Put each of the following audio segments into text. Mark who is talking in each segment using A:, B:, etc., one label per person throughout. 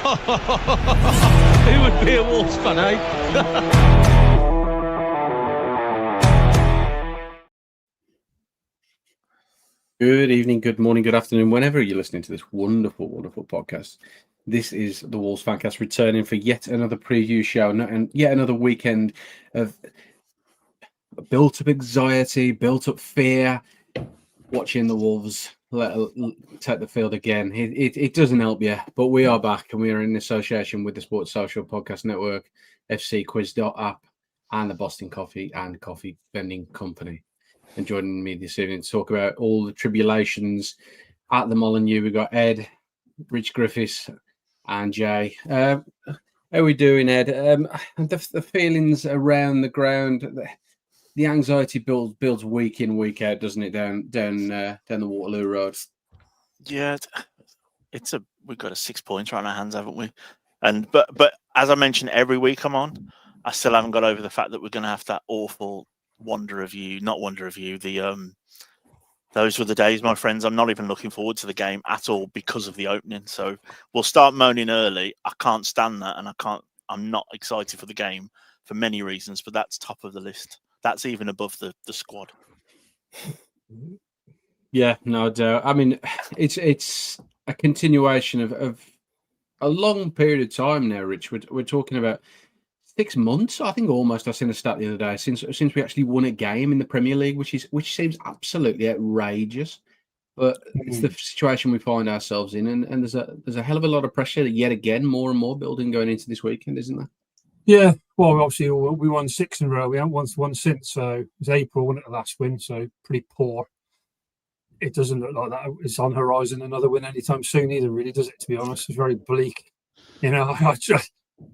A: Who would be a Wolves fan, eh?
B: Good evening, good morning, good afternoon, whenever you're listening to this wonderful, wonderful podcast. This is the Wolves Fancast returning for yet another preview show and yet another weekend of built-up anxiety, built-up fear, watching the Wolves take the field again. It doesn't help you, but we are back and we are in association with the Sports Social Podcast Network, FC Quiz.app, and the Boston Coffee and Coffee Vending Company. And joining me this evening to talk about all the tribulations at the Molineux, we've got Ed, Rich Griffiths, and Jay. How are we doing, Ed? The feelings around the ground, the anxiety builds week in, week out, doesn't it? Down the Waterloo Road.
C: Yeah, we've got a 6 points right in our hands, haven't we? But as I mentioned, every week I'm on, I still haven't got over the fact that we're going to have that awful those were the days, my friends. I'm not even looking forward to the game at all because of the opening. So we'll start moaning early. I can't stand that, and I'm not excited for the game for many reasons, but that's top of the list. That's even above the squad.
B: Yeah, no doubt. I mean, it's a continuation of a long period of time now, Rich. We're talking about 6 months, I think, almost. I seen a stat the other day since we actually won a game in the Premier League, which seems absolutely outrageous. But it's the situation we find ourselves in, and there's a hell of a lot of pressure yet again, more and more building going into this weekend, isn't there?
D: Yeah, well, obviously we won 6 in a row. We haven't won since, so it was April, wasn't it, the last win? So pretty poor. It doesn't look like that it's on horizon another win anytime soon either, really, does it? To be honest, it's very bleak. You know,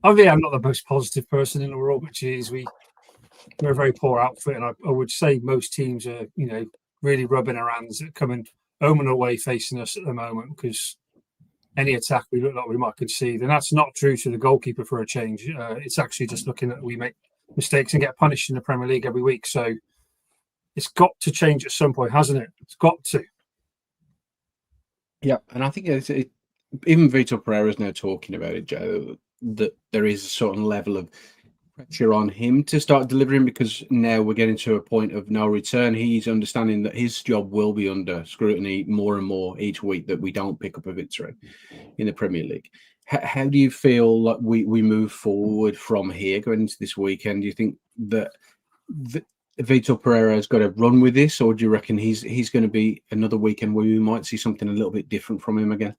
D: I mean, I'm not the most positive person in the world, but geez, we're a very poor outfit, and I would say most teams are, really rubbing our hands at coming home and away facing us at the moment, because any attack we look like we might concede, and that's not true to the goalkeeper for a change. It's actually just looking at we make mistakes and get punished in the Premier League every week. So it's got to change at some point, hasn't it? It's got to.
B: Yeah, and I think even Vitor Pereira is now talking about it, Joe, that there is a certain level of pressure on him to start delivering, because now we're getting to a point of no return. He's understanding that his job will be under scrutiny more and more each week that we don't pick up a victory in the Premier League. How do you feel like we move forward from here going into this weekend? Do you think that Vitor Pereira has got to run with this, or do you reckon he's going to be another weekend where we might see something a little bit different from him again?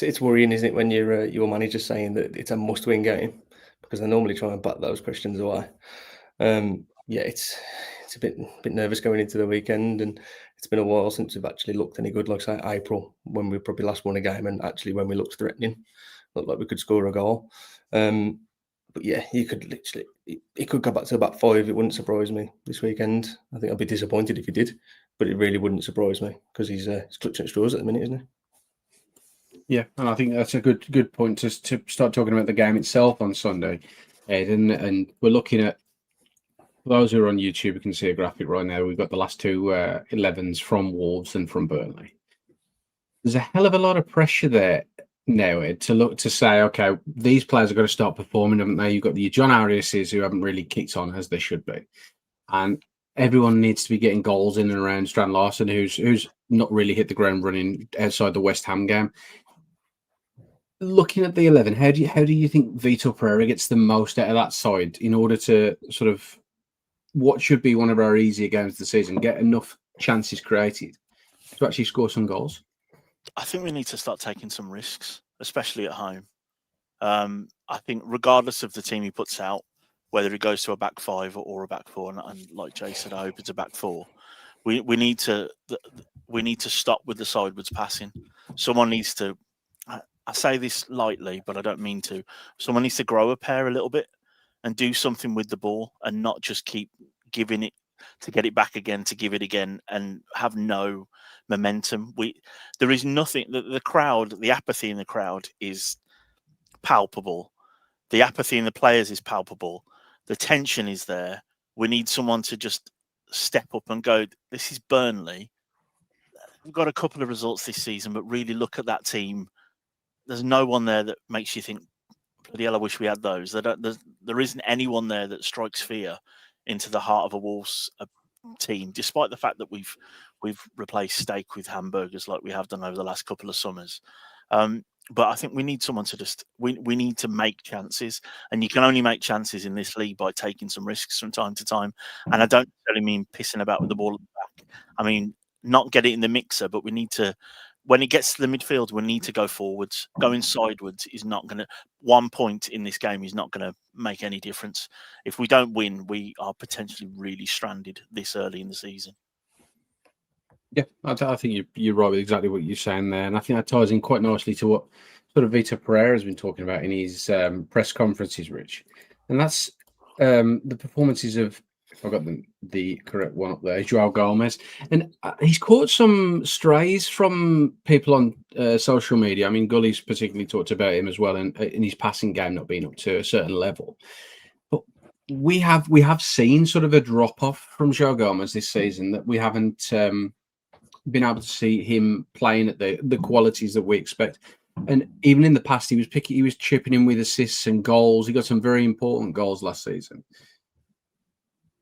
E: It's worrying, isn't it, when your manager's saying that it's a must-win game, because they normally try and bat those questions away. It's a bit nervous going into the weekend, and it's been a while since we've actually looked any good. Like, say, April, when we probably last won a game, and actually when we looked threatening, looked like we could score a goal. But yeah, he could go back to about 5. It wouldn't surprise me this weekend. I think I'd be disappointed if he did, but it really wouldn't surprise me, because he's clutching at straws at the minute, isn't he?
B: Yeah, and I think that's a good point to start talking about the game itself on Sunday, Ed. And we're looking at, for those who are on YouTube, you can see a graphic right now. We've got the last two 11s from Wolves and from Burnley. There's a hell of a lot of pressure there now, Ed, to say, okay, these players have got to start performing, haven't they? You've got the John Ariases who haven't really kicked on as they should be, and everyone needs to be getting goals in and around Strand Larsen, who's not really hit the ground running outside the West Ham game. Looking at the 11, how do you think Vitor Pereira gets the most out of that side in order to sort of what should be one of our easier games of the season, get enough chances created to actually score some goals?
C: I think we need to start taking some risks, especially at home. I think regardless of the team he puts out, whether it goes to a back 5 or a back 4, and like Jay said, I hope it's a back 4. We need to stop with the sideways passing. Someone needs to. I say this lightly, but I don't mean to. Someone needs to grow a pair a little bit and do something with the ball, and not just keep giving it to get it back again, to give it again, and have no momentum. There is nothing. The crowd, the apathy in the crowd is palpable. The apathy in the players is palpable. The tension is there. We need someone to just step up and go, this is Burnley. We've got a couple of results this season, but really look at that team there's no one there that makes you think, bloody hell, I wish we had those. There isn't anyone there that strikes fear into the heart of a Wolves team, despite the fact that we've replaced steak with hamburgers like we have done over the last couple of summers. But I think we need someone to we need to make chances, and you can only make chances in this league by taking some risks from time to time. And I don't necessarily mean pissing about with the ball at the back. I mean, not get it in the mixer, but we need to, when it gets to the midfield, we need to go forwards. Going sidewards is not going to, 1 point in this game is not going to make any difference. If we don't win, we are potentially really stranded this early in the season.
B: Yeah, I think you're right with exactly what you're saying there. And I think that ties in quite nicely to what sort of Vitor Pereira has been talking about in his press conferences, Rich. And that's the performances of, if I got the correct one up there, João Gomez. And he's caught some strays from people on social media. I mean, Gully's particularly talked about him as well, and in his passing game not being up to a certain level. But we have seen sort of a drop-off from João Gomez this season that we haven't been able to see him playing at the qualities that we expect. And even in the past, he was chipping in with assists and goals. He got some very important goals last season.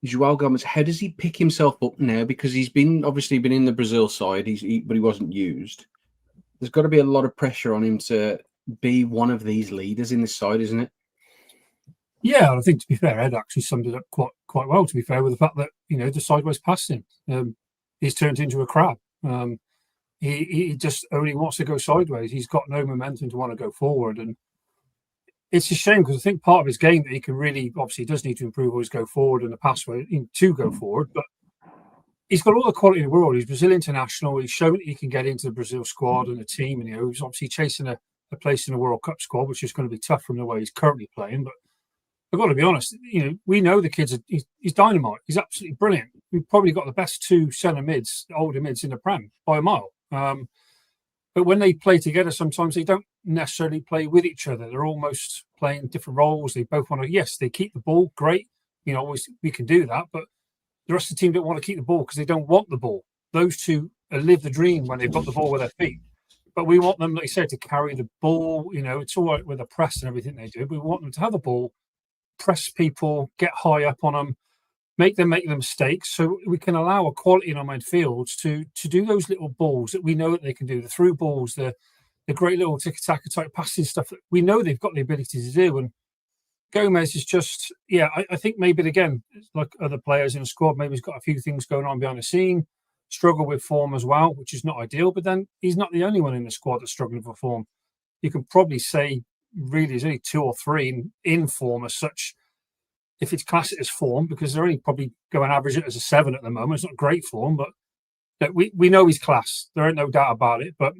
B: João Gomez, how does he pick himself up now? Because he's obviously been in the Brazil side, but he wasn't used. There's got to be a lot of pressure on him to be one of these leaders in this side, isn't it?
D: Yeah, I think, to be fair, Ed actually summed it up quite well, to be fair, with the fact that, the sideways passing, he's turned into a crab. He just only wants to go sideways. He's got no momentum to want to go forward. And it's a shame, because I think part of his game that he can really, obviously, does need to improve always go forward and the pathway to go forward. But he's got all the quality in the world. He's Brazil international. He's shown that he can get into the Brazil squad and the team. And he's obviously chasing a place in the World Cup squad, which is going to be tough from the way he's currently playing. But I've got to be honest, we know the kid's he's dynamite. He's absolutely brilliant. We've probably got the best two centre mids, older mids in the Prem by a mile. But when they play together, sometimes they don't necessarily play with each other. They're almost playing different roles. They both want to, yes, they keep the ball, great. We can do that. But the rest of the team don't want to keep the ball because they don't want the ball. Those two live the dream when they've got the ball with their feet. But we want them, like you said, to carry the ball. It's all right with the press and everything they do. But we want them to have the ball, press people, get high up on them, make them mistakes, so we can allow a quality in our midfields to do those little balls that we know that they can do, the through balls, the great little tiki-taka type passing stuff that we know they've got the ability to do. And Gomez is just, I think maybe, again, like other players in the squad, maybe he's got a few things going on behind the scene, struggle with form as well, which is not ideal. But then he's not the only one in the squad that's struggling for form. You can probably say, really, there's only 2 or 3 in form as such, if it's classed as form, because they're only probably going average it as a 7 at the moment. It's not great form, but we know he's class. There ain't no doubt about it. But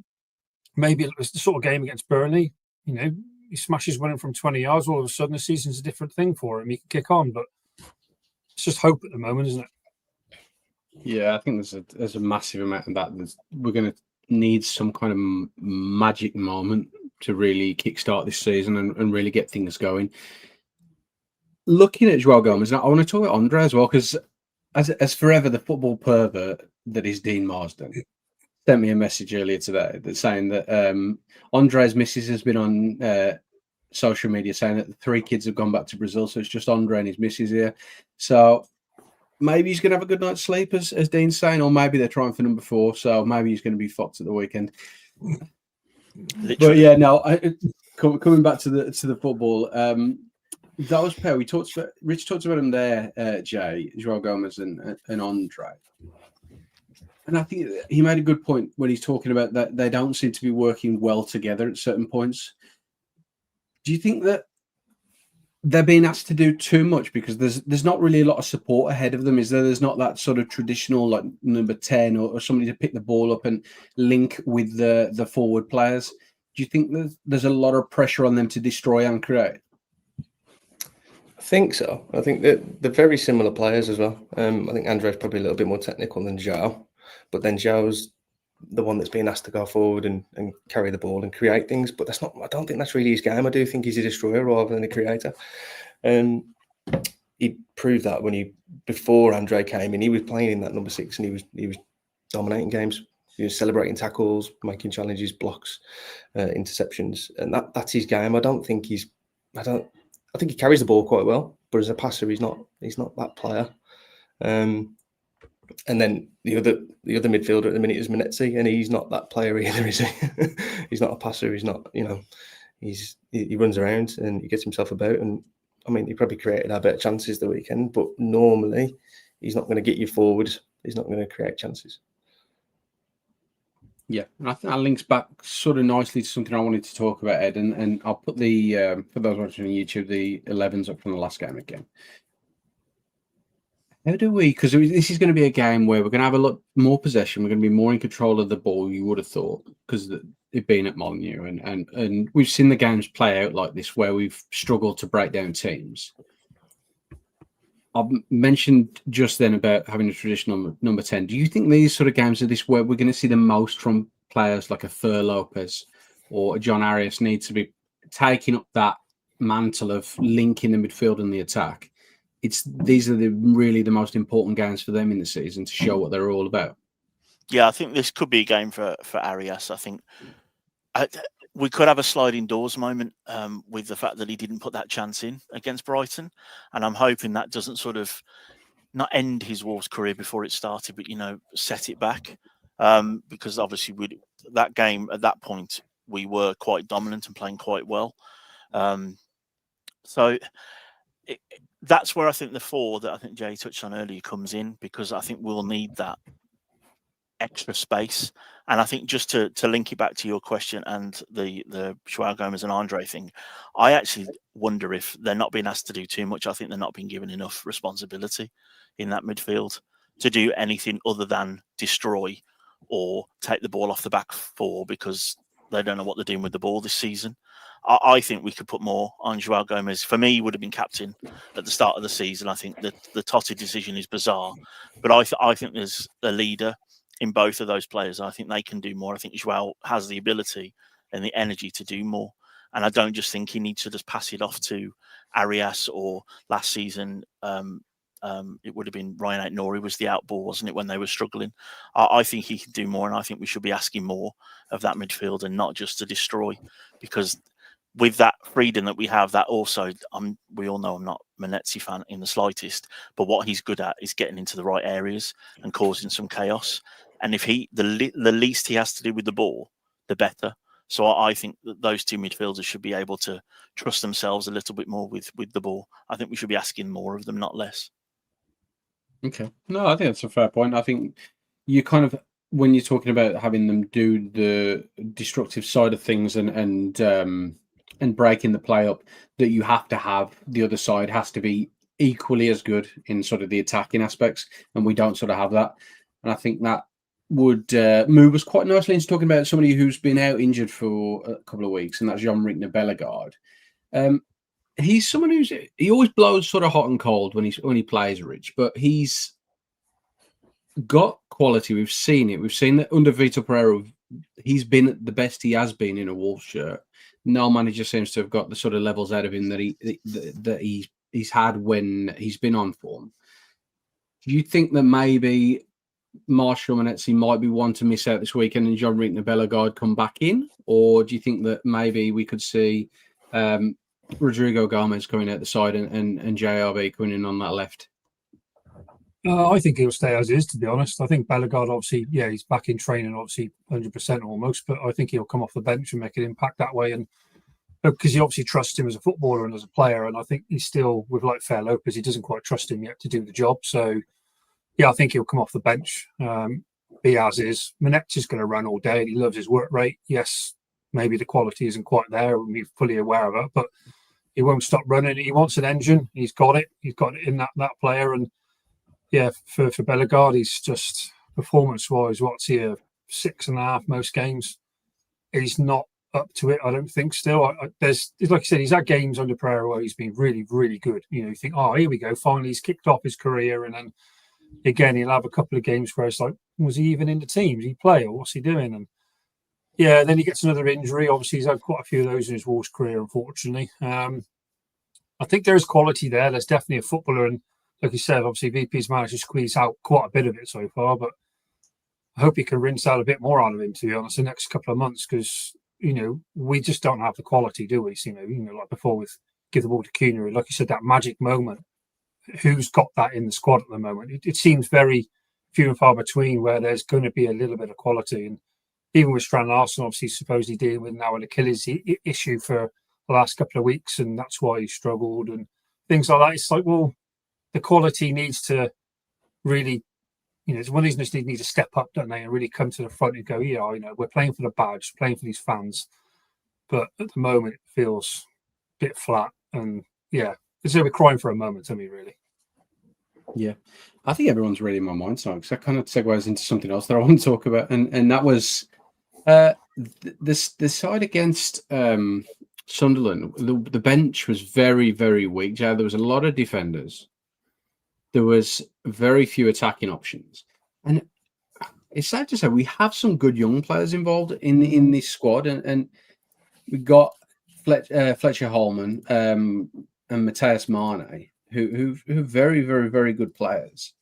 D: maybe it was the sort of game against Burnley, he smashes winning from 20 yards. All of a sudden, the season's a different thing for him. He can kick on, but it's just hope at the moment, isn't it?
B: Yeah, I think there's a massive amount of that. We're going to need some kind of magic moment to really kickstart this season and really get things going. Looking at João Gomez, I want to talk about Andre as well, because as forever the football pervert that is Dean Marsden sent me a message earlier today that's saying that Andre's missus has been on social media saying that the 3 kids have gone back to Brazil, so it's just Andre and his missus here. So maybe he's going to have a good night's sleep, as Dean's saying, or maybe they're trying for number 4, so maybe he's going to be fucked at the weekend. Literally. But yeah, no. Coming back to the football. That was fair. Rich talked about him there, Jay, João Gomez and Andre. And I think he made a good point when he's talking about that they don't seem to be working well together at certain points. Do you think that they're being asked to do too much because there's not really a lot of support ahead of them? Is there? There's not that sort of traditional like number 10 or somebody to pick the ball up and link with the forward players. Do you think there's a lot of pressure on them to destroy and create?
E: I think so. I think that they're very similar players as well. I think Andre's probably a little bit more technical than João, but then João's the one that's being asked to go forward and carry the ball and create things. But that's not. I don't think that's really his game. I do think he's a destroyer rather than a creator. He proved that before Andre came in, he was playing in that number 6 and he was dominating games celebrating tackles, making challenges, blocks, interceptions, and that's his game. I think he carries the ball quite well, but as a passer, he's not that player. And then the other midfielder at the minute is Manetzi, and he's not that player either, is he? He's not a passer. He's not, he runs around and he gets himself about. And I mean, he probably created our better chances the weekend, but normally he's not going to get you forward. He's not going to create chances.
B: Yeah, and I think that links back sort of nicely to something I wanted to talk about, Ed. And I'll put the for those watching on YouTube, the 11s up from the last game again. How do we? Because this is going to be a game where we're going to have a lot more possession. We're going to be more in control of the ball. You would have thought, because it being at Molineux, and we've seen the games play out like this where we've struggled to break down teams. I've mentioned just then about having a traditional number 10. Do you think these sort of games are this where we're going to see the most from players like a Fer Lopez or a John Arias need to be taking up that mantle of linking the midfield and the attack? These are really the most important games for them in the season to show what they're all about.
C: Yeah, I think this could be a game for Arias. I think we could have a sliding doors moment with the fact that he didn't put that chance in against Brighton, and I'm hoping that doesn't sort of not end his Wolves career before it started, but set it back, because obviously that game at that point we were quite dominant and playing quite well. That's where I think the 4 that I think Jay touched on earlier comes in, because I think we'll need that extra space. And I think just to link it back to your question and the Joao Gomez and Andre thing, I actually wonder if they're not being asked to do too much. I think they're not being given enough responsibility in that midfield to do anything other than destroy or take the ball off the back 4, because they don't know what they're doing with the ball this season. I think we could put more on Joao Gomez. For me, he would have been captain at the start of the season. I think that the Totti decision is bizarre, but I think there's a leader in both of those players. I think they can do more. I think Joao has the ability and the energy to do more. And I don't just think he needs to just pass it off to Arias, or last season, it would have been Ryan Ait-Nouri was the out ball, wasn't it, when they were struggling? I think he can do more, and I think we should be asking more of that midfield and not just to destroy, because with that freedom that we have, that also, we all know I'm not a Manetzi fan in the slightest, but what he's good at is getting into the right areas and causing some chaos. And if the least he has to do with the ball, the better. So I think that those two midfielders should be able to trust themselves a little bit more with the ball. I think we should be asking more of them, not less.
B: Okay. No, I think that's a fair point. I think you kind of, when you're talking about having them do the destructive side of things and breaking the play up, that you have to have the other side has to be equally as good in sort of the attacking aspects, and we don't sort of have that. And I think that would move us quite nicely into talking about somebody who's been out injured for a couple of weeks, and that's Jean-Ric Bellegarde. He's someone he always blows sort of hot and cold when he plays, Rich, but he's got quality. We've seen it. We've seen that under Vitor Pereira, he's been the best he has been in a Wolves shirt. No manager seems to have got the sort of levels out of him that he's had when he's been on form. Do you think that maybe Marshall Manetzi might be one to miss out this weekend and Jean-Ric Bellegarde come back in? Or do you think that maybe we could see Rodrigo Gomez coming out the side and JRB coming in on that left?
D: I think he'll stay as is, to be honest. I think Bellegarde, obviously, he's back in training, obviously 100% almost, but I think he'll come off the bench and make an impact that way. And because he obviously trusts him as a footballer and as a player, and I think he's still, with like Fer Lopez, he doesn't quite trust him yet to do the job. So, I think he'll come off the bench, be as is. Manetzi's going to run all day, and he loves his work rate. Yes, maybe the quality isn't quite there, and we're fully aware of it, but he won't stop running. He wants an engine. He's got it. He's got it in that player. And for Bellegarde, he's just performance-wise, what's he, 6.5 most games? He's not up to it, I don't think. Still, there's, like I said, he's had games under Pereira where he's been really, really good. You think, oh, here we go. Finally, he's kicked off his career, and then again, he'll have a couple of games where it's like, was he even in the team? Did he play, or what's he doing? And then he gets another injury. Obviously, he's had quite a few of those in his Wolves career, unfortunately. I think there's quality there. There's definitely a footballer, and like you said, obviously VP's managed to squeeze out quite a bit of it so far. But I hope he can rinse out a bit more out of him, to be honest, the next couple of months, because we just don't have the quality, do we? So, like before with give the ball to Cunha, like you said, that magic moment. Who's got that in the squad at the moment? It seems very few and far between where there's going to be a little bit of quality. And even with Strand Larsen, obviously supposedly dealing with now an Achilles issue for the last couple of weeks, and that's why he struggled and things like that. It's like, well, the quality needs to really, it's one of these just need to step up, don't they, and really come to the front and go, we're playing for the badge, playing for these fans. But at the moment, it feels a bit flat. And yeah, it's a bit crying for a moment to me, really.
B: Yeah, I think everyone's really in my mind, so that kind of segues into something else that I want to talk about, and that was the side against Sunderland. The bench was very, very weak. There was a lot of defenders. There was very few attacking options, and it's sad to say we have some good young players involved in this squad, and we got Fletcher Holman and Matthias Mane. Who are very, very, very good players.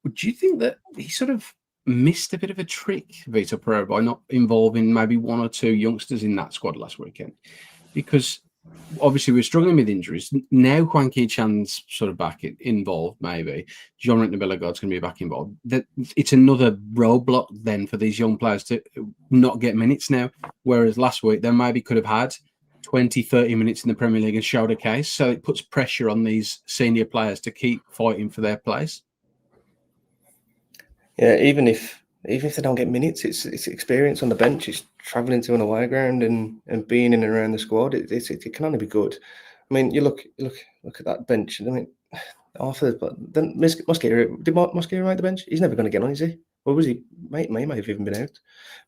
B: Would you think that he sort of missed a bit of a trick, Vitor Pereira, by not involving maybe one or two youngsters in that squad last weekend? Because obviously we're struggling with injuries. Now Hwang Ki-chan's sort of back involved, maybe. Jean-Rick Nabellegarde's going to be back involved. It's another roadblock then for these young players to not get minutes now, whereas last week they maybe could have had 20, 30 minutes in the Premier League and showed a case. So it puts pressure on these senior players to keep fighting for their place. Yeah,
E: even if they don't get minutes, it's experience on the bench. It's travelling to an away ground and being in and around the squad. It can only be good. I mean, you look at that bench. I mean, after then Mosquera, did Mosquera make the bench? He's never going to get on, is he? Or was he? May have even been out.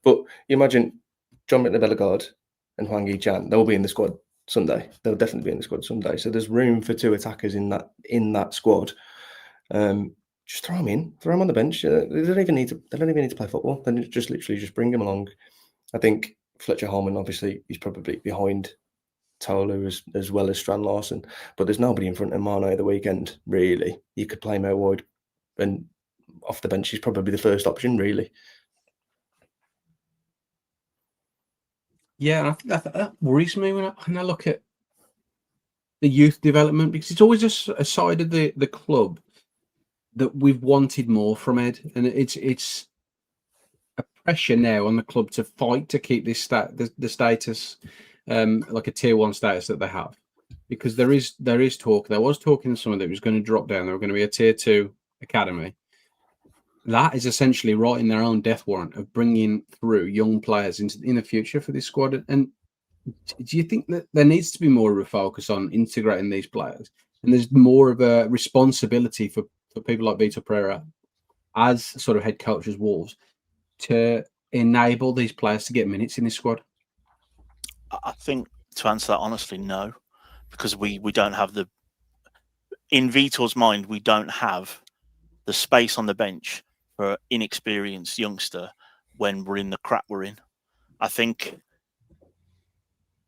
E: But you imagine Jean-Rick Nabellegarde and Hwang Ki-chan, they'll be in the squad Sunday. They'll definitely be in the squad Sunday. So there's room for two attackers in that squad. Just throw them on the bench. They don't even need to play football. Then just literally bring them along. I think Fletcher Holman, obviously, he's probably behind Tolu as well as Strand Larsen, but there's nobody in front of Mane at the weekend. Really, you could play him out wide, and off the bench, he's probably the first option. Really.
B: Yeah, and I think that worries me when I look at the youth development, because it's always a side of the club that we've wanted more from Ed, and it's a pressure now on the club to fight to keep this the status, like a tier 1 status that they have, because there is talk. There was talk in summer that it was going to drop down. They were going to be a tier 2 academy. That is essentially writing their own death warrant of bringing through young players in the future for this squad. And do you think that there needs to be more of a focus on integrating these players, and there's more of a responsibility for people like Vitor Pereira as sort of head coach as Wolves to enable these players to get minutes in this squad?
C: I think, to answer that honestly, no, because we don't have in Vitor's mind, we don't have the space on the bench for an inexperienced youngster when we're in the crap we're in. I think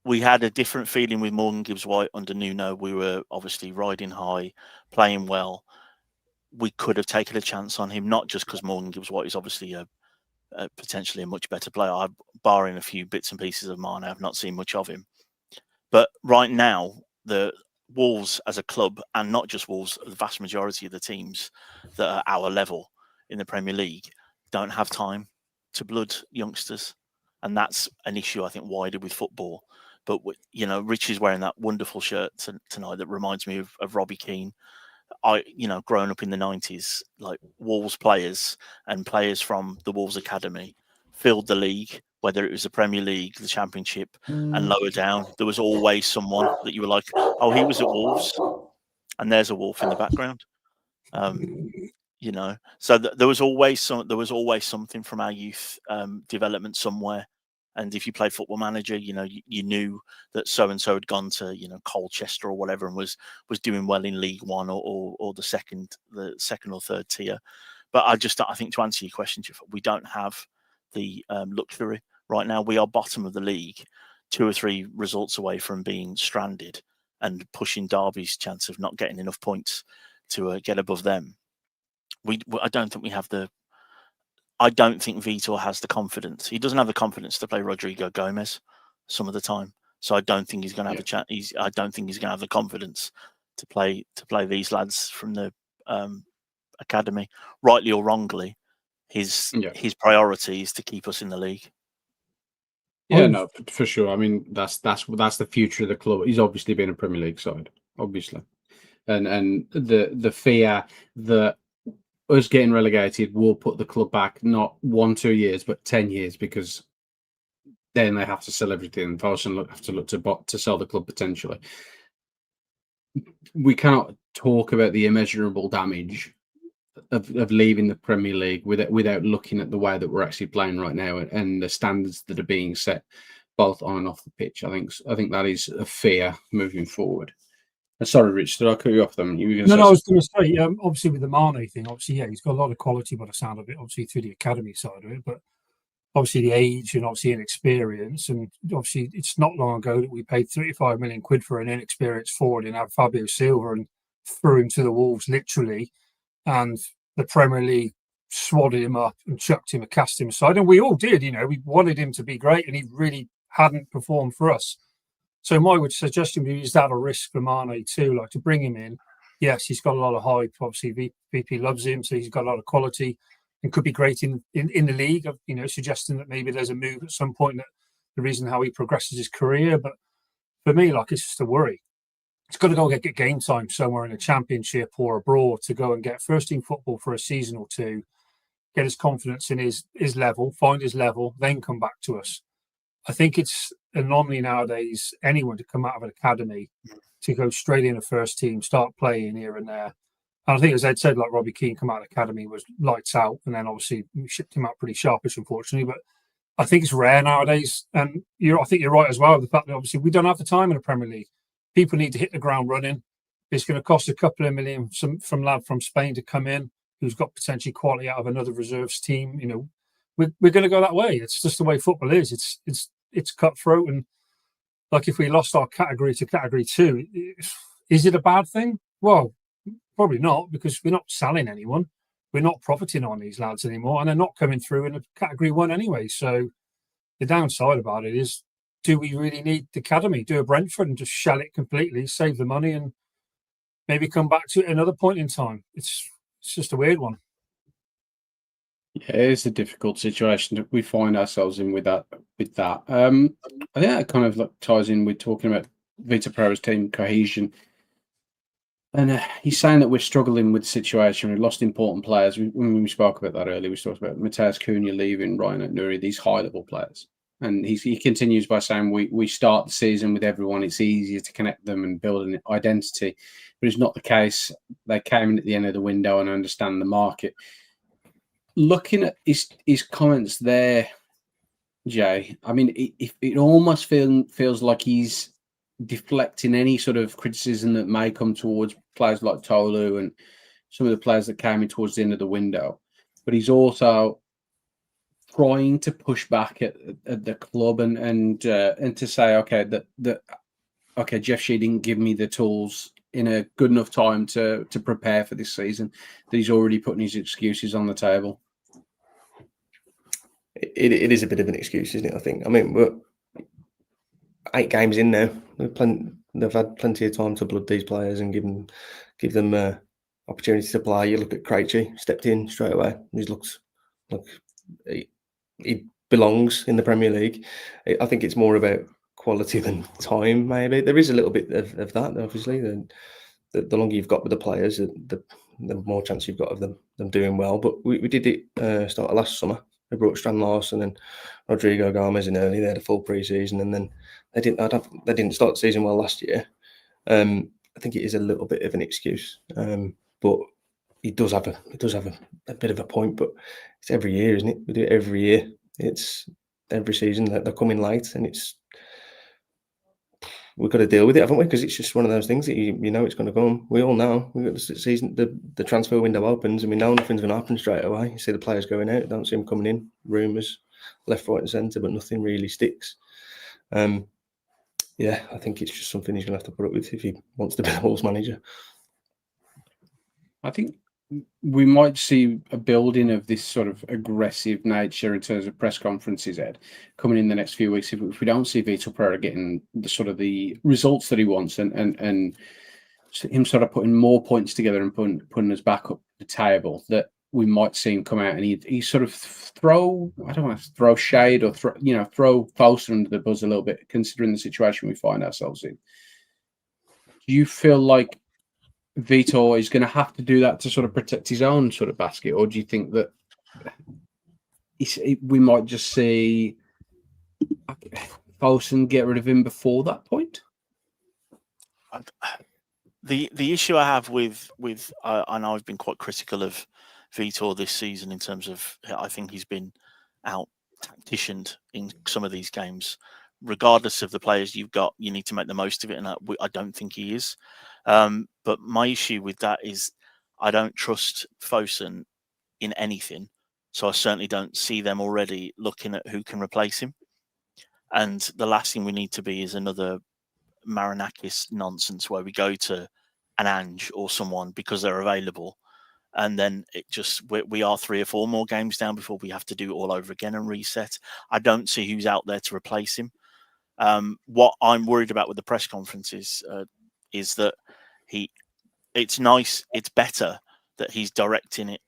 C: we had a different feeling with Morgan Gibbs-White under Nuno. We were obviously riding high, playing well. We could have taken a chance on him, not just because Morgan Gibbs-White is obviously potentially a much better player. Barring a few bits and pieces of Mane, I've not seen much of him. But right now, the Wolves as a club, and not just Wolves, the vast majority of the teams that are our level in the Premier League don't have time to blood youngsters. And that's an issue, I think, wider with football. But, Rich is wearing that wonderful shirt tonight that reminds me of Robbie Keane. Growing up in the 90s, like Wolves players and players from the Wolves Academy filled the league, whether it was the Premier League, the Championship, and lower down. There was always someone that you were like, oh, he was at Wolves, and there's a Wolf in the background. So there was always something from our youth development somewhere. And if you played Football Manager, you knew that so and so had gone to Colchester or whatever and was doing well in League One or the second or third tier. But I think to answer your question, Jeff, we don't have the luxury right now. We are bottom of the league, 2 or 3 results away from being stranded and pushing Derby's chance of not getting enough points to get above them. I don't think we have the I don't think Vitor has the confidence. He doesn't have the confidence to play Rodrigo Gomez some of the time. So I don't think he's going to have a chance. I don't think he's going to have the confidence to play these lads from the academy, rightly or wrongly. His priority is to keep us in the league.
B: Yeah, no, for sure. I mean, that's the future of the club. He's obviously been a Premier League side, obviously, and the fear that us getting relegated will put the club back not 1-2 years, but 10 years, because then they have to sell everything. Arsenal have to look to sell the club potentially. We cannot talk about the immeasurable damage of leaving the Premier League without looking at the way that we're actually playing right now and the standards that are being set both on and off the pitch. I think that is a fear moving forward. Sorry, Rich, did I cut you off then?
D: I was going to say, obviously with the Mane thing, obviously, he's got a lot of quality by the sound of it, obviously through the academy side of it, but obviously the age and obviously inexperience, and obviously it's not long ago that we paid 35 million quid for an inexperienced forward in Fabio Silva and threw him to the wolves literally, and the Premier League swadded him up and chucked him and cast him aside, and we all did. We wanted him to be great, and he really hadn't performed for us. So my suggestion would be, is that a risk for Mane too, like to bring him in? Yes, he's got a lot of hype. Obviously, VP loves him, so he's got a lot of quality and could be great in the league. Suggesting that maybe there's a move at some point, that the reason how he progresses his career. But for me, it's just a worry. He's got to go get game time somewhere in a championship or abroad to go and get first team football for a season or two, get his confidence in his level, find his level, then come back to us. I think it's an anomaly nowadays, anyone to come out of an academy to go straight in a first team, start playing here and there. And I think, as Ed said, like Robbie Keane come out of the academy was lights out, and then obviously we shipped him out pretty sharpish, unfortunately. But I think it's rare nowadays. And I think you're right as well, the fact that obviously we don't have the time in the Premier League. People need to hit the ground running. It's going to cost a couple of million from lad from Spain to come in, who's got potentially quality out of another reserves team. We're going to go that way. It's just the way football is. It's cutthroat, and if we lost our category to category 2, is it a bad thing? Well, probably not, because we're not selling anyone. We're not profiting on these lads anymore, and they're not coming through in a category 1 anyway. So the downside about it is, do we really need the academy? Do a Brentford and just shell it completely, save the money, and maybe come back to it at another point in time? It's just a weird one.
B: Yeah, it's a difficult situation that we find ourselves in with that. I think that kind of ties in with talking about Vitor Pereira's team cohesion. And he's saying that we're struggling with the situation. We lost important players. When we spoke about that earlier, we talked about Mateus Cunha leaving, Ryan Nuri, these high-level players. And he continues by saying we start the season with everyone. It's easier to connect them and build an identity. But it's not the case. They came in at the end of the window and understand the market. Looking at his comments there, Jay, I mean, it almost feels like he's deflecting any sort of criticism that may come towards players like Tolu and some of the players that came in towards the end of the window. But he's also trying to push back at the club and to say, okay, okay, Jeff Shee didn't give me the tools in a good enough time to prepare for this season, that he's already putting his excuses on the table.
E: It is a bit of an excuse, isn't it? I think. I mean, we're 8 games in now. They've had plenty of time to blood these players and give them opportunity to play. You look at Krejci, stepped in straight away. He looks like he belongs in the Premier League. I think it's more about quality than time. Maybe there is a little bit of that. Obviously, the longer you've got with the players, the more chance you've got of them doing well. But we did it start of last summer. We brought Strand Larsen and Rodrigo Gomez in early. They had a full pre-season, and then they didn't start the season well last year. I think it is a little bit of an excuse, but he does have a bit of a point. But it's every year, isn't it? We do it every year. It's every season that they're coming late, and we've got to deal with it, haven't we? Because it's just one of those things that you know it's going to come. We all know. We've got the season, the transfer window opens, and we know nothing's going to happen straight away. You see the players going out, don't see them coming in. Rumours, left, right, and centre, but nothing really sticks. Yeah, I think it's just something he's going to have to put up with if he wants to be the Wolves manager.
B: I think we might see a building of this sort of aggressive nature in terms of press conferences, Ed, coming in the next few weeks. If we don't see Vitor Pereira getting the results that he wants and him sort of putting more points together and putting us back up the table, that we might see him come out and he sort of throw, I don't want to throw shade or throw Fosun under the bus a little bit, considering the situation we find ourselves in. Do you feel like Vitor is going to have to do that to sort of protect his own sort of basket, or do you think that we might just see Fosun get rid of him before that point?
C: The issue I have with I know I've been quite critical of Vitor this season in terms of I think he's been out tacticianed in some of these games. Regardless of the players you've got, you need to make the most of it, and I don't think he is. But my issue with that is I don't trust Fosun in anything, so I certainly don't see them already looking at who can replace him. And the last thing we need to be is another Marinakis nonsense where we go to an Ange or someone because they're available, and then we are 3 or 4 more games down before we have to do it all over again and reset. I don't see who's out there to replace him. What I'm worried about with the press conferences is that it's nice, it's better that he's directing it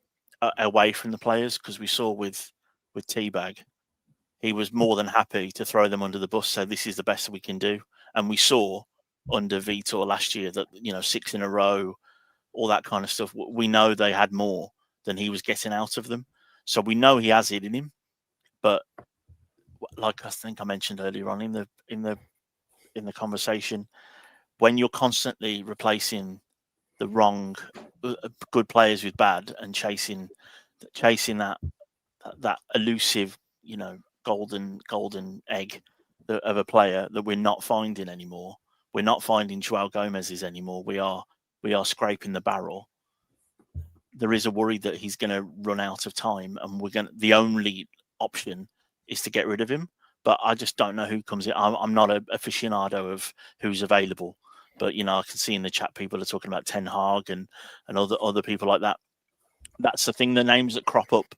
C: away from the players, because we saw with Teabag, he was more than happy to throw them under the bus, so this is the best we can do. And we saw under Vitor last year that 6 in a row, all that kind of stuff. We know they had more than he was getting out of them, so we know he has it in him. But like I think I mentioned earlier on in the conversation, when you're constantly replacing the wrong good players with bad and chasing that elusive golden egg of a player that we're not finding anymore. We're not finding Joao Gomez's anymore. We are scraping the barrel. There is a worry that he's going to run out of time, and the only option is to get rid of him. But I just don't know who comes in. I'm not an aficionado of who's available, but I can see in the chat people are talking about Ten Hag and other people like that. That's the thing. The names that crop up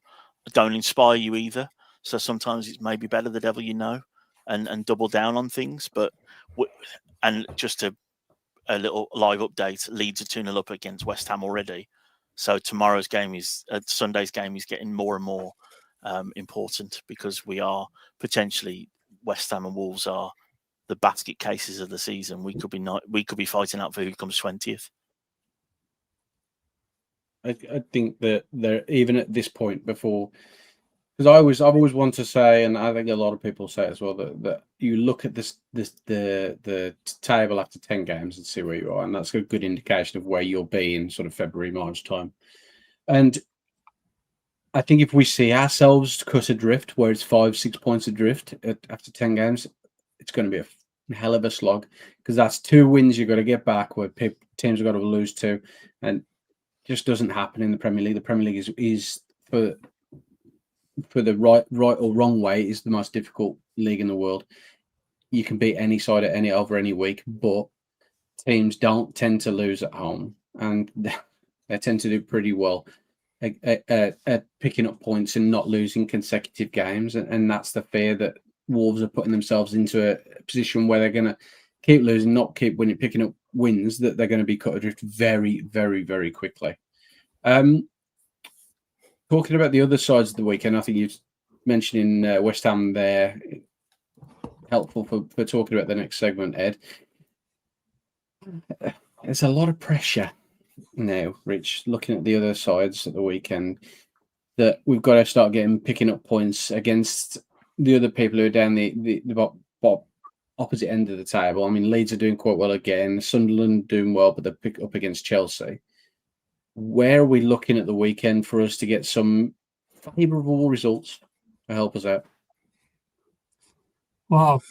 C: don't inspire you either. So sometimes it's maybe better the devil you know, and double down on things. But and just a little live update: Leeds are 2-0 up against West Ham already. So Sunday's game is getting more and more important, because we are potentially, West Ham and Wolves are the basket cases of the season. We could be fighting out for who comes 20th.
B: I think that they're even at this point before, because I've always wanted to say, and I think a lot of people say as well, that you look at the table after 10 games and see where you are, and that's a good indication of where you'll be in sort of February, March time. And I think if we see ourselves cut adrift, where it's 5-6 points adrift after 10 games, it's going to be a hell of a slog, because that's 2 wins you've got to get back where teams have got to lose to, and just doesn't happen in the Premier League. The Premier League is for the right or wrong way, is the most difficult league in the world. You can beat any side at any week, but teams don't tend to lose at home, and they tend to do pretty well at picking up points and not losing consecutive games, and that's the fear that Wolves are putting themselves into a position where they're going to keep losing, not keep winning, picking up wins, that they're going to be cut adrift very, very, very quickly. Talking about the other sides of the weekend, I think you've mentioned in West Ham there, helpful for talking about the next segment, Ed. There's a lot of pressure now, Rich, looking at the other sides at the weekend, that we've got to picking up points against the other people who are down the opposite end of the table. I mean, Leeds are doing quite well again. Sunderland doing well, but they're pick up against Chelsea. Where are we looking at the weekend for us to get some favourable results to help us out?
D: Well,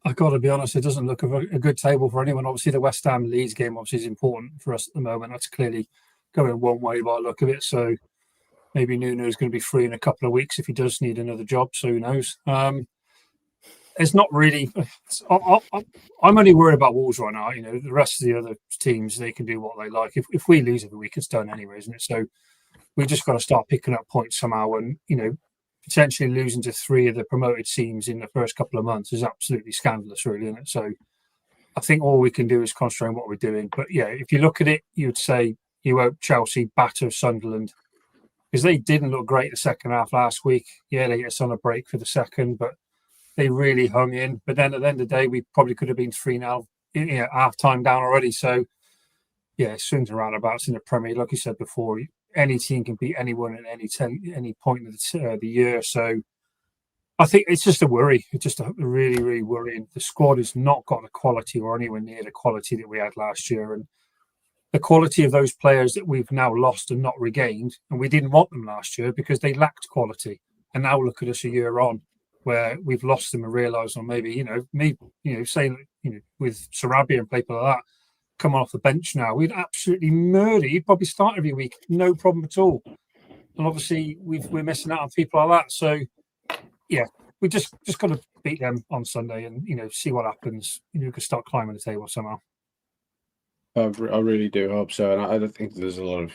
D: I've got to be honest, it doesn't look a good table for anyone. Obviously, the West Ham Leeds game obviously is important for us at the moment. That's clearly going one way by the look of it. So maybe Nuno is going to be free in a couple of weeks if he does need another job. So who knows? It's not really. I'm only worried about Wolves right now. The rest of the other teams, they can do what they like. If we lose every week, it's done anyway, isn't it? So we've just got to start picking up points somehow. And, potentially losing to 3 of the promoted teams in the first couple of months is absolutely scandalous, really, isn't it? So I think all we can do is concentrate on what we're doing. But yeah, if you look at it, you would say you hope Chelsea batter Sunderland, because they didn't look great the second half last week. Yeah, they get us on a break for the second, but they really hung in. But then at the end of the day, we probably could have been 3-0 half time down already. So yeah, swings and roundabouts in the Premier League. Like you said before, any team can beat anyone at any point of the year. So I think it's just a worry. It's just a really, really worrying. The squad has not got the quality or anywhere near the quality that we had last year. And the quality of those players that we've now lost and not regained, and we didn't want them last year because they lacked quality. And now look at us a year on, where we've lost them and realised, or maybe, saying, with Sarabia and people like that, come off the bench now, we'd absolutely murder. He'd probably start every week, no problem at all. And obviously, we're missing out on people like that. So, yeah, we just got to beat them on Sunday and, see what happens. We can start climbing the table somehow.
B: I really do hope so. And I don't think there's I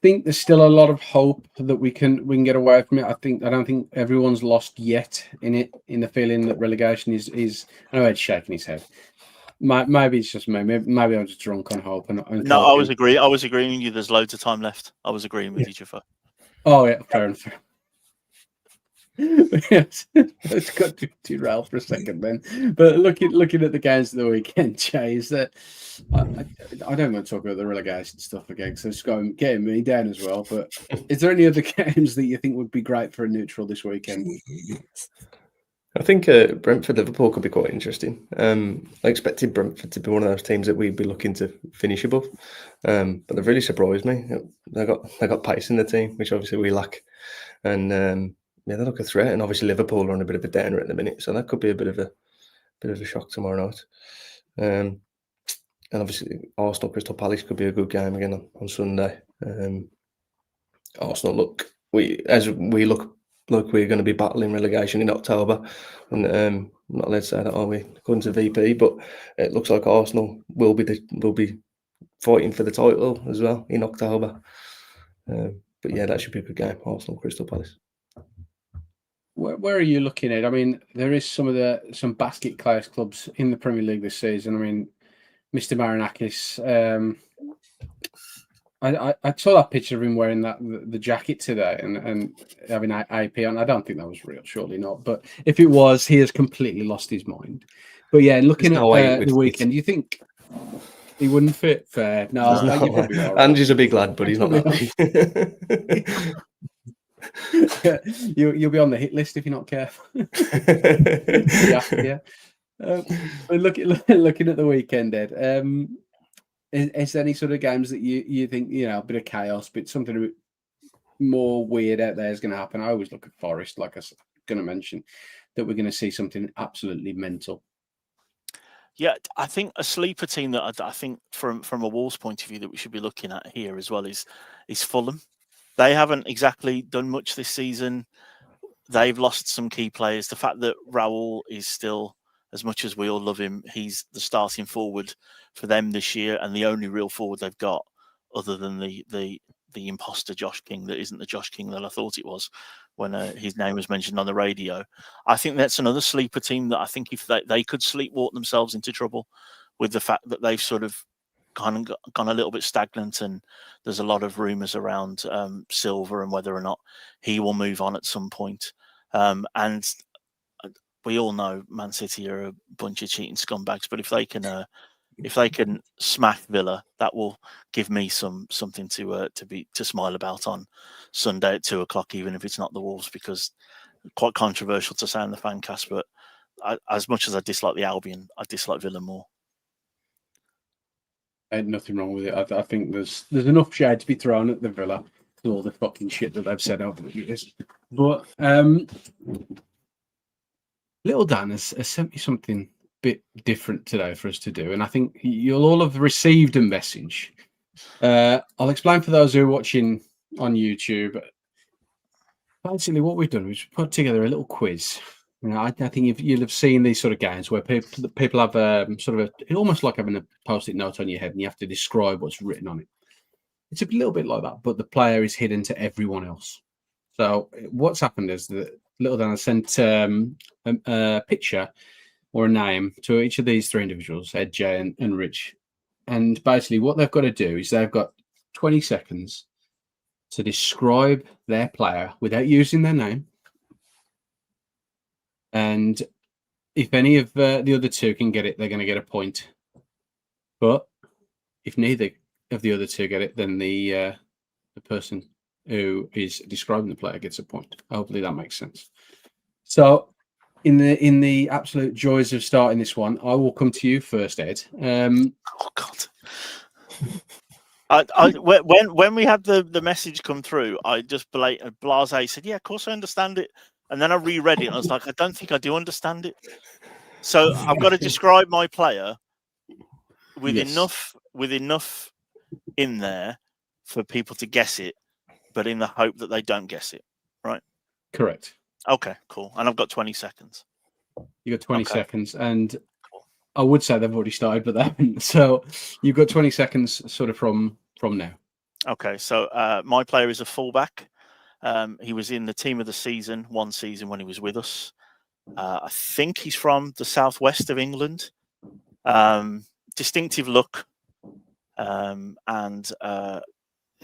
B: think there's still a lot of hope that we can get away from it. I don't think everyone's lost yet in the feeling that relegation is. I know Ed's shaking his head. Maybe it's just me. Maybe I'm just drunk on hope. And
C: no, I was agreeing with you. There's loads of time left. I was agreeing with you, Jaffa.
B: Oh yeah, fair enough. Yes, let's go to Ralph for a second, then. But looking at the games of the weekend, Jay, is that I don't want to talk about the relegation stuff again, so it's getting me down as well. But is there any other games that you think would be great for a neutral this weekend?
E: I think Brentford-Liverpool could be quite interesting. I expected Brentford to be one of those teams that we'd be looking to finish above, but they've really surprised me. They got pace in the team, which obviously we lack, and they look a threat. And obviously Liverpool are on a bit of a downer at the minute, so that could be a bit of a shock tomorrow night. And obviously Arsenal Crystal Palace could be a good game again on Sunday. Arsenal look like we're going to be battling relegation in October, and I'm not allowed to say that, are we? According to VP, but it looks like Arsenal will be fighting for the title as well in October. But yeah, that should be a good game. Arsenal Crystal Palace.
B: Where are you looking at? I mean, there is some basket class clubs in the Premier League this season. I mean, Mr. Marinakis. I saw that picture of him wearing the jacket today and having AP on. I don't think that was real, surely not. But if it was, he has completely lost his mind. But yeah, looking at the weekend, you think he wouldn't fit? Fair. No, you're probably all right.
E: Andrew's a big lad, but he's not that big.
B: You'll be on the hit list if you're not careful. yeah. But looking at the weekend, Ed. Is there any sort of games that you think, a bit of chaos, but something a bit more weird out there is going to happen? I always look at Forest, like I was going to mention, that we're going to see something absolutely mental.
C: Yeah, I think a sleeper team that I think from a Wolves point of view that we should be looking at here as well is Fulham. They haven't exactly done much this season. They've lost some key players. The fact that Raul is still, as much as we all love him, he's the starting forward for them this year, and the only real forward they've got, other than the imposter Josh King, that isn't the Josh King that I thought it was when his name was mentioned on the radio. I think that's another sleeper team that I think if they could sleepwalk themselves into trouble with the fact that they've sort of gone a little bit stagnant, and there's a lot of rumours around Silva and whether or not he will move on at some point. And we all know Man City are a bunch of cheating scumbags, but if they can smash Villa, that will give me something to smile about on Sunday at 2:00, even if it's not the Wolves, because quite controversial to say on the Fancast, but as much as I dislike the Albion, I dislike Villa more.
B: Ain't nothing wrong with it. I think there's enough shade to be thrown at the Villa with all the fucking shit that they've said over the years. But Little Dan has sent me something a bit different today for us to do, and I think you'll all have received a message. I'll explain for those who are watching on YouTube. Basically, what we've done is put together a little quiz. I think you'll have seen these sort of games where people have sort of almost like having a post-it note on your head, and you have to describe what's written on it. It's a little bit like that, but the player is hidden to everyone else. So what's happened is that Little Dan has sent a picture or a name to each of these three individuals, Ed, Jay, and Rich. And basically what they've got to do is they've got 20 seconds to describe their player without using their name. And if any of the other two can get it, they're going to get a point. But if neither of the other two get it, then the person who is describing the player gets a point. Hopefully that makes sense. So in the absolute joys of starting this one, I will come to you first, Ed.
C: Oh God. When we had the message come through, I just blase said, "Yeah, of course I understand it." And then I reread it, and I was like, "I don't think I do understand it." So I've got to describe my player with enough in there for people to guess it, but in the hope that they don't guess it. Right?
B: Correct.
C: Okay, cool. And I've got 20 seconds.
B: You got 20 seconds, and I would say they've already started, but they haven't. So you've got 20 seconds sort of from now.
C: Okay, so my player is a fullback. He was in the team of the season, one season when he was with us. I think he's from the southwest of England. Distinctive look. And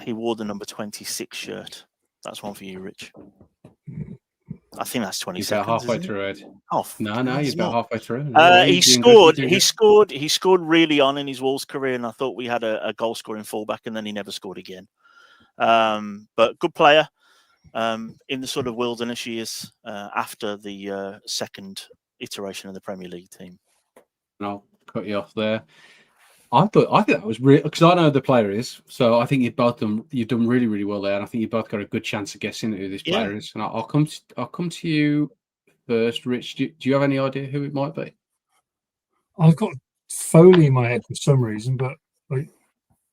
C: he wore the number 26 shirt. That's one for you, Rich. I think that's 20 seconds.
B: About halfway through it.
C: Oh,
B: no, you're about halfway through.
C: He scored really on in his Wolves career, and I thought we had a goal scoring fullback, and then he never scored again. But good player. In the sort of wilderness years after the second iteration of the Premier League team.
B: And I'll cut you off there. I think that was really, because I know who the player is, so I think you've done really, really well there, and I think you both got a good chance of guessing who this player is. And I'll come to you first, Rich. Do you have any idea who it might be?
D: I've got Foley in my head for some reason, but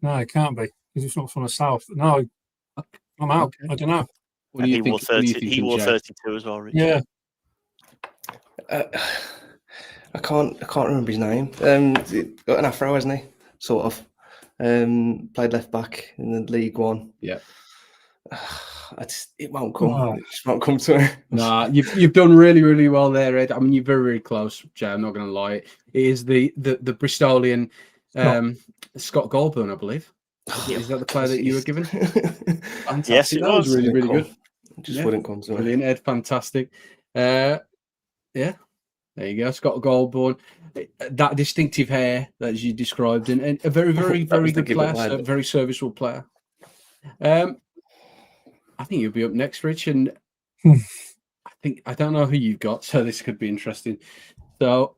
D: no, it can't be because it's not from the south. No, I'm out. Okay. I don't know.
C: What do you think? He wore 32 as well, Rich.
D: Yeah.
E: I can't remember his name. Got an afro, hasn't he? Sort of. Played left back in the League One.
B: Yeah.
E: It won't come. Oh. It just won't come to me.
B: Nah, you've done really, really well there, Ed. I mean, you're very, very close, Jay. I'm not going to lie. It is the Bristolian Scott Goldburn, I believe. Is that the player that you were given?
C: Yes, it was.
B: Really, really good.
E: It just wouldn't come to me.
B: Brilliant, Ed. Fantastic. Yeah. There you go, Scott Goldburn. That distinctive hair that you described, and a very, very, very good player, a very serviceable player. I think you'll be up next, Rich, and I don't know who you've got, so this could be interesting. So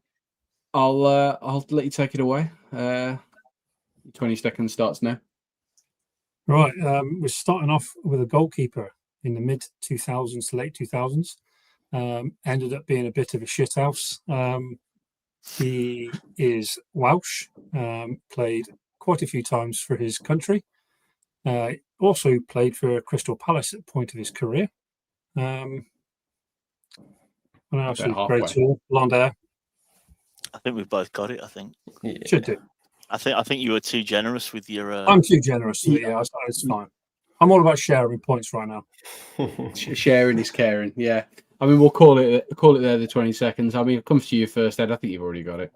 B: I'll let you take it away. 20 seconds starts now.
D: Right, we're starting off with a goalkeeper in the mid 2000s to late 2000s. Ended up being a bit of a shithouse. He is Welsh, played quite a few times for his country. Also played for Crystal Palace at the point of his career. Great tall, blonde hair.
C: I think we've both got it. I think
D: should do.
C: I think you were too generous with your.
D: I'm too generous. Yeah, it's fine. I'm all about sharing points right now.
B: Sharing is caring. Yeah. I mean, we'll call it there the 20 seconds. I mean, it comes to you first, Ed. I think you've already got it.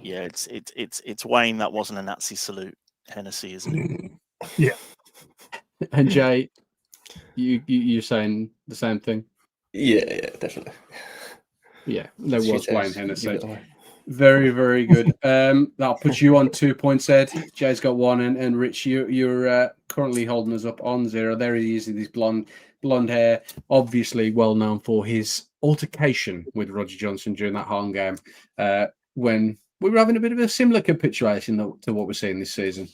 C: Yeah, it's Wayne. That wasn't a Nazi salute. Hennessy, isn't it?
D: Yeah.
B: And Jay, you're saying the same thing?
E: Yeah, definitely.
B: Yeah, there was Wayne Hennessy. Very, very good. That'll put you on 2 points, Ed. Jay's got one, and Rich, you're currently holding us up on 0. There he is, this blonde hair, obviously well known for his altercation with Roger Johnson during that home game when we were having a bit of a similar capitulation to what we're seeing this season.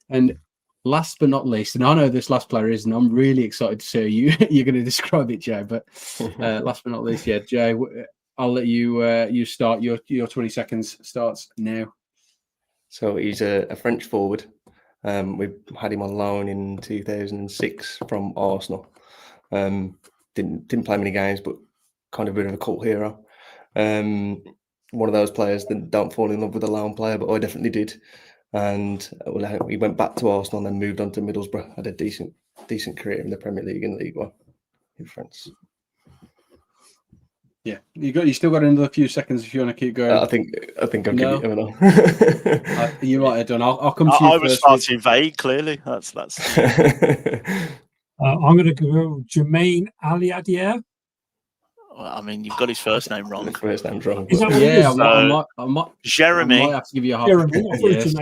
B: And last but not least, and I know this last player is, and I'm really excited to see you're going to describe it, Jay. But last but not least, yeah, Jay, I'll let you start. Your 20 seconds starts now.
E: So he's a French forward. We had him on loan in 2006 from Arsenal. Didn't play many games, but kind of a bit of a cult hero. One of those players that don't fall in love with a loan player, but I definitely did. and he went back to Arsenal and then moved on to Middlesbrough. Had a decent career in the Premier League and League One in France.
B: Yeah, you still got another few seconds if you want to keep going.
E: I think I'll give you him on.
B: You might have done. I'll come to you
C: I was
B: first.
C: starting vague. Clearly, that's.
D: I'm going to go Jermaine Aliadier.
C: Well, I mean, you've got his first name wrong.
E: His first name's wrong.
D: Is that what it is?
B: I might
C: Jeremy.
B: have to give you a half.
D: Jeremy. I thought it was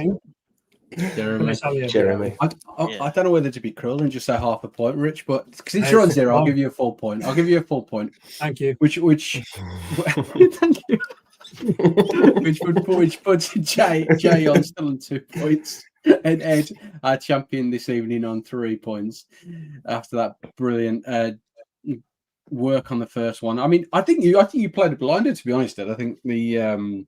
B: Jeremy. I don't know whether to be cruel and just say half a point, Rich, but because it's your 0, I'll give you a full point. Thank you. Which thank you. which puts Jay on still on 2 points, and Ed, our champion this evening, on 3 points after that brilliant work on the first one. I mean, I think you played a blinder, to be honest, Ed. I think the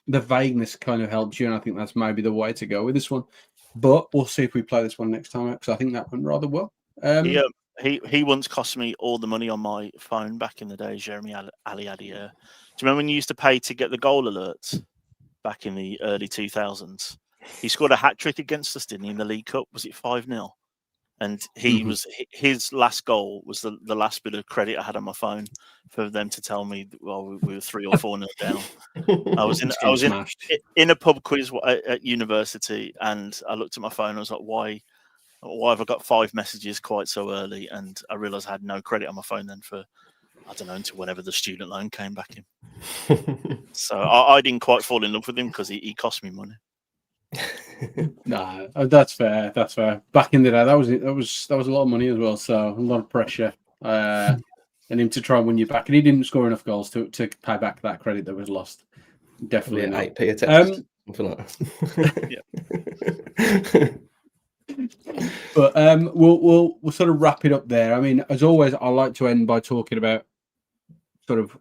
B: vagueness kind of helps you, and I think that's maybe the way to go with this one. But we'll see if we play this one next time, because I think that went rather well.
C: He once cost me all the money on my phone back in the day, Jeremy Aliadier. Do you remember when you used to pay to get the goal alerts back in the early 2000s? He scored a hat-trick against us, didn't he, in the League Cup? Was it 5-0? And his last goal was the last bit of credit I had on my phone for them to tell me, well, we were 3 or 4-0 down. I was in a pub quiz at university, and I looked at my phone. And I was like, why have I got 5 messages quite so early? And I realised I had no credit on my phone then for, I don't know, until whenever the student loan came back in. So I didn't quite fall in love with him because he cost me money.
B: No, that's fair. Back in the day, that was a lot of money as well, so a lot of pressure, and him to try and win you back, and he didn't score enough goals to pay back that credit that was lost. Definitely
E: not.
B: 8p
E: a test, something like
B: that. But we'll sort of wrap it up there. I mean, as always, I like to end by talking about sort of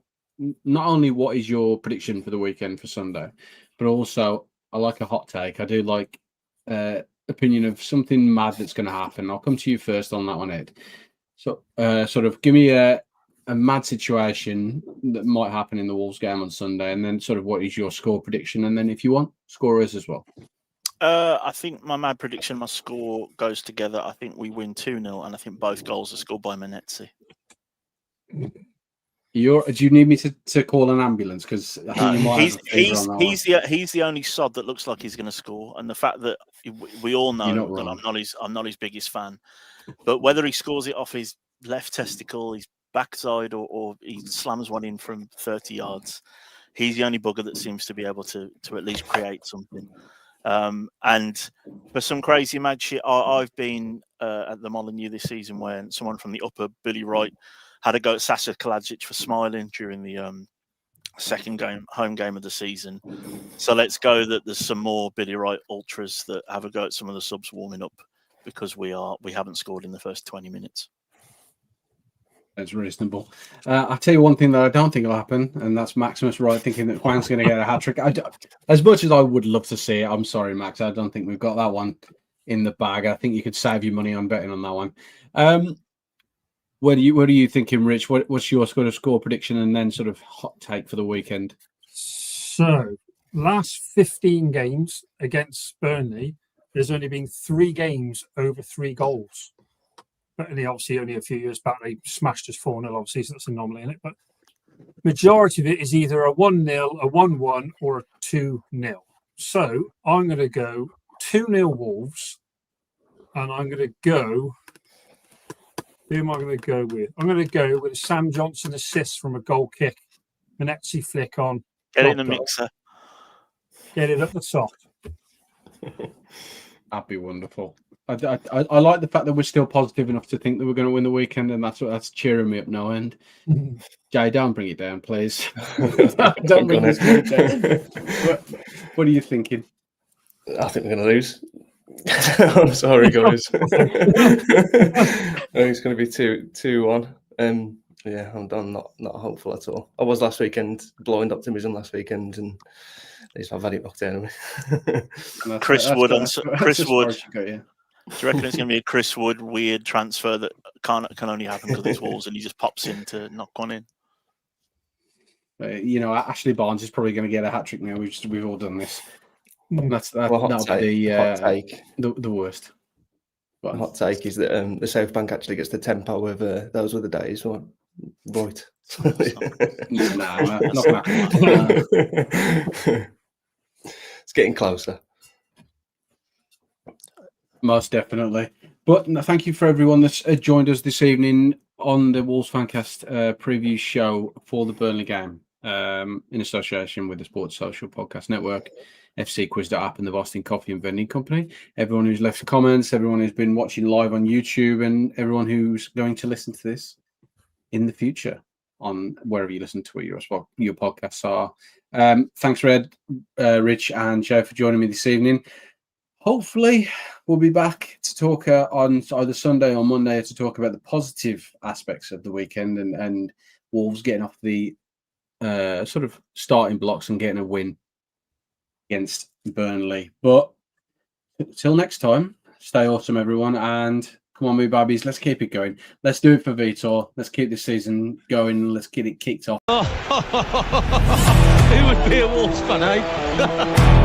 B: not only what is your prediction for the weekend for Sunday, but also I like a hot take. I do like opinion of something mad that's going to happen. I'll come to you first on that one, Ed. So sort of give me a mad situation that might happen in the Wolves game on Sunday, and then sort of what is your score prediction, and then if you want, scorers as well.
C: I think my mad prediction, my score goes together. I think we win 2-0, and I think both goals are scored by Menezzi.
B: Do you need me to call an ambulance? Because
C: he's the only sod that looks like he's going to score, and the fact that we all know that I'm not his biggest fan. But whether he scores it off his left testicle, his backside, or he slams one in from 30 yards, he's the only bugger that seems to be able to at least create something. And for some crazy mad shit, I've been at the Molineux this season where someone from the upper, Billy Wright, had a go at Sasa Kalajic for smiling during the home game of the season. So let's go that there's some more Billy Wright ultras that have a go at some of the subs warming up because we haven't scored in the first 20 minutes.
B: That's reasonable. I'll tell you one thing that I don't think will happen, and that's Maximus Wright thinking that Juan's going to get a hat-trick. As much as I would love to see it, I'm sorry, Max, I don't think we've got that one in the bag. I think you could save your money on betting on that one. What are you thinking, Rich? What's your sort of score prediction and then sort of hot take for the weekend?
D: So, last 15 games against Burnley, there's only been 3 games over 3 goals. Burnley, obviously, only a few years back, they smashed us 4-0, obviously, so that's an anomaly in it. But majority of it is either a 1-0, a 1-1, or a 2-0. So, I'm going to go 2-0 Wolves, and I'm going to go... Who am I going to go with? I'm going to go with a Sam Johnson assist from a goal kick. Menezzi flick on.
C: Get it in the mixer.
D: Get it up the top.
B: That'd be wonderful. I like the fact that we're still positive enough to think that we're going to win the weekend, and that's cheering me up no end. Jay, don't bring it down, please. Don't bring this mood down. What are you thinking?
E: I think we're going to lose. I'm sorry, guys. I think it's going to be 2-1. Yeah, I'm not hopeful at all. I was last weekend, blind optimism last weekend, and at least I've had it knocked down of me.
C: Chris Wood. Do you reckon it's going to be a Chris Wood weird transfer that can only happen because it's Wolves, and he just pops in to knock one in?
B: Ashley Barnes is probably going to get a hat trick now. We've all done this. That'll be
E: hot take.
B: The worst.
E: The hot take is that the South Bank actually gets the tempo of those were the days. Right.
B: Nah, not gonna happen.
E: It's getting closer.
B: Most definitely. But thank you for everyone that's joined us this evening on the Wolves Fancast preview show for the Burnley game in association with the Sports Social Podcast Network, FC Quiz.app and the Boston Coffee and Vending Company. Everyone who's left comments, everyone who's been watching live on YouTube, and everyone who's going to listen to this in the future on wherever you listen to your podcasts are. Thanks, Red, Rich, and Joe for joining me this evening. Hopefully, we'll be back to talk on either Sunday or Monday to talk about the positive aspects of the weekend and Wolves getting off the sort of starting blocks and getting a win against Burnley. But till next time, stay awesome, everyone, and come on, Moo Babbies, let's keep it going. Let's do it for Vitor. Let's keep this season going. Let's get it kicked off.
A: Who would be a Wolves fan, eh?